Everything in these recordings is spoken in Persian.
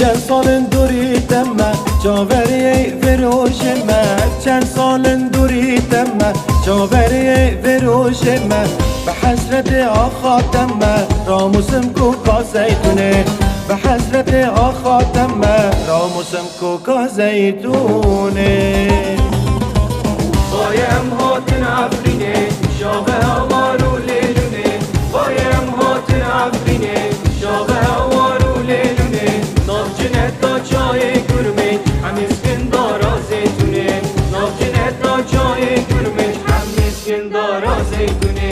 چند سال دوریدم من جاوری فروش من چند سال دوریدم من جاوری فروش من به حسرت آخاتم من راموسم کوکا زیتونه به حسرت آخاتم من راموسم کوکا زیتونه بایم هاتن عفرینه شاقه هوارو لیلونه بایم هاتن عفرینه شاقه هوارو لیلونه ناف جنت دا چای گرمه همیسکن دارا زیتونه ناف جنت دا چای گرمه همیسکن دارا زیتونه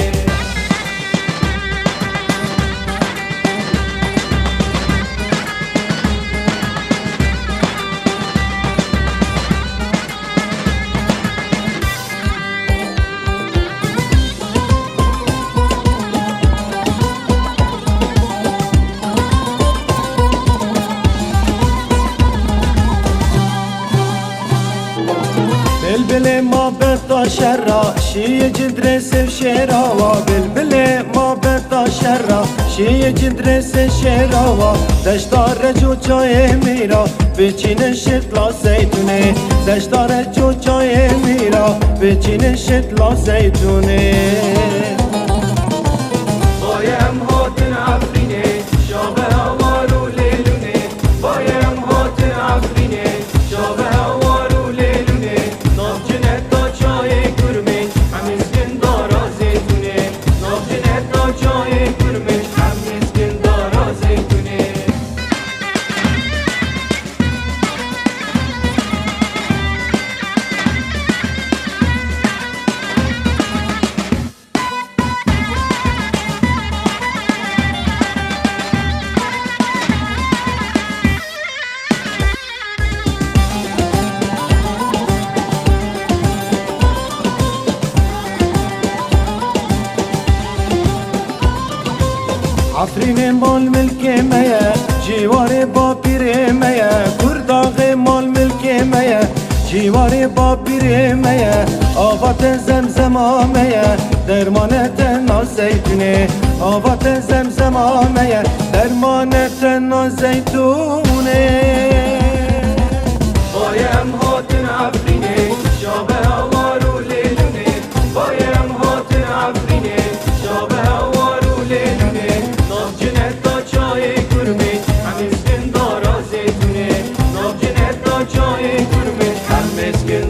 بلبل ما بتا شرا شی جدرس شراوا بلبل ما بتا شرا شی جدرس شراوا دشتار جو چای میرا بچین شتلا زیتونه دشتار جو چای میرا بچین شتلا زیتونه بایم هاتن عفرینه شاقه هوارو لیلونه بایم هاتن عفرینه شاقه هوارو لیلونه ناف جنت دا چای گرمه همیسکن دارا زیتونه ناف جنت دا چای گرمه همیسکن دارا زیتونه عفرین مال ملک میا جیوار با پیر میا کرداغ مال ملک میا جیوار با پیر میا آوات زمزم میا درمانت نازیتونه آوات زمزم میا درمانت نازیتونه بایم هاتن عفرینه شاقه هوارو لیلونه بایم هاتن عفرینه شاقه هوارو لیلونه ناف جنت دا چای گرمه همیسکن دارا زیتونه ناف جنت دا چای گرمه همیسکن